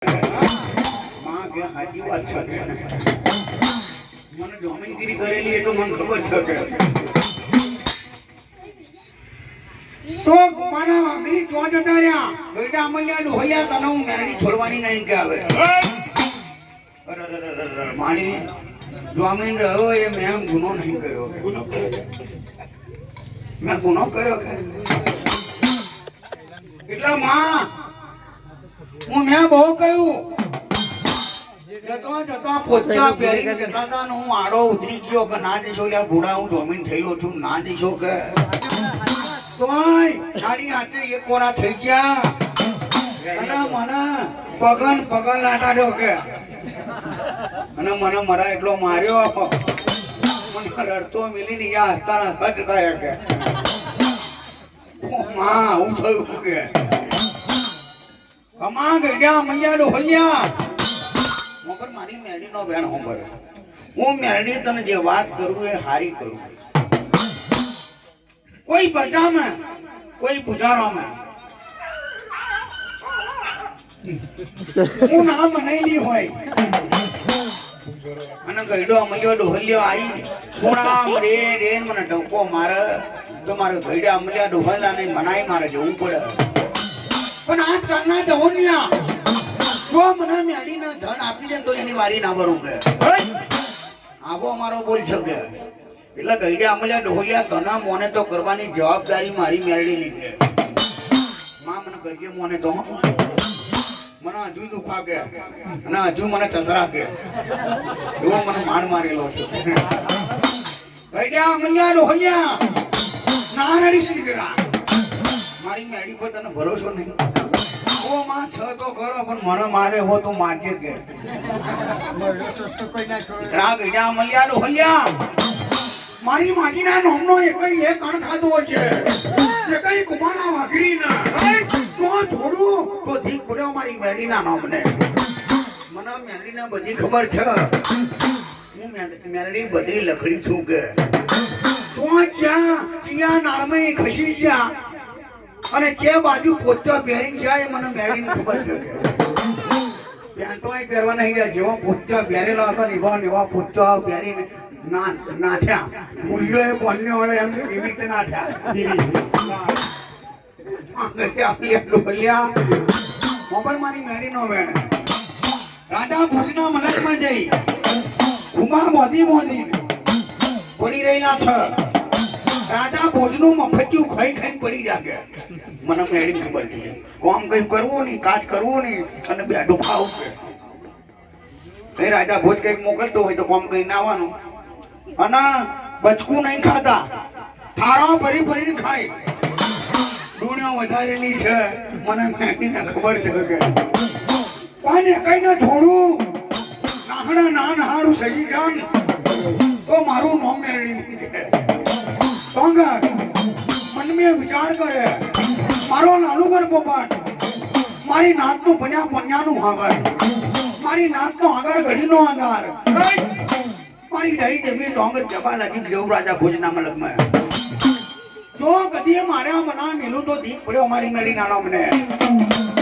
માં કે હાજી વાત છે મને જમીનગીરી કરેલી એ તો મને ખબર છે કે તો મારા વાગરી તો જતા રહ્યા બેટા અમલ્યા ડોહ્યા તને હું મેરડી છોડવાની નહીં કે આવે મારી જમીન રહ્યો એ મેં ગુનો નહીં કર્યો મેં ગુનો કર્યો એટલે માં હું મેં બહુ કહ્યું જતો પોસ્તા પહેરીને જતા હતા ને હું આડો ઉતરી ગયો કે ના જઈશો લ્યા ભૂડા હું જમીન થયેલો છું ના જઈશો કે તોય સાડી હાથે એક કોરા થઈ ગયા અને મને પગન લાટાડ્યો કે અને મને મરા એટલો માર્યો મને રડતો મિલીને યા હસતા હસતા જતા કે માં આવું થયું કે કમા ગઢ્યા મૈયા ડોહલ્યા મોબર મારી મેરડી નો બેન હોંભર હું મેરડી તને જે વાત કરું એ હારી કરું કોઈ પ્રજામાં કોઈ પુજારામાં હું ના મનાયેલી હોય અને ગઈડો અમલ્યો ડોહલ્યો આવી ખૂણામ રે મને ડંકો મારે તો મારે ગઈડા અમલ્યા ડોહલા ને મનાઈ મારે જવું પડે પણ આ કાલના જવનિયા જો મને મેડીના ધન આપી દે તો એની વારી ના ભરું કે આવો અમારો બોલ છે કે એટલે ગઈડા અમલ્યા ડોહલિયા તના મોને તો કરવાની જવાબદારી મારી મેરડી લીધે માં મને કરજે મોને તો મને હજુ દુખા કે અને હજુ મને ચસરા કે એવો મને માર મારેલો છે ગઈડા અમલ્યા ડોહલિયા નારડી સીધરા મારી મેડી પર તને ભરોસો નહીં ઓ માં છ તો કરો પણ મને મારે હો તો મારજે કે રાગ ગઈડા અમલ્યા ડોહલિયા મારી માટીના નોમનો એકઈ એક કણ ખાધો છે એકઈ કુમાના વાઘરીના તો થોડું તો ધીક પડ્યો મારી મેડીના નામને મને મેડીના બધી ખબર છે હું મેડી બધી લખડી છું કે તો જ્યાં નારમે ખસી ગયા અને જે બાજુ પોતા પહેરી જાય મને મેડીને ખબર છે કે પેન્ટોય પહેરવા નહીં ગયા જેવો પોતા પહેરેલો હતો એવા પોતા પહેરીને નાઠ્યા મૂલ્યો એ પોન્યો વડે એમ એવી રીતે નાઠ્યા મારી મેડી નો વેણ રાજા ભુજના મલકમાં જઈ ઉમા મોદી પડી રહેલા છે રાજા ભોજનું મફતિયું ખાઈ પડી રાખે મને મેડી ખબર છે કોમ કઈ કરવું નહીં કાજ કરવું નહીં અને બેઠું ખાવું કે રાજા ભોજ કઈક મોકલતો હોય તો કોમ કરીને આવવાનું અને બચકું નહીં ખાતા થારા ભરીને ખાય ડુણ્યો વધારેલી છે મને મેડીને ખબર છે કે પાને કઈ ના છોડું નાહડા ના નહાડું સહી જાન તો મારું નામ મેરડી નહીં મન મેં વિચાર કરે મારો નાનું ઘર પોપટ મારી નાતનું પન્યાનું હાગર મારી નાતનો આગળ ઘડીનો આધાર મારી ડાઈ જમી ડોંગર જબા લાગી ગયો રાજા ભોજના મલકમાં તો કદી મારે બના મેલું તો દીક પડ્યો મારી મેરી નાનો મને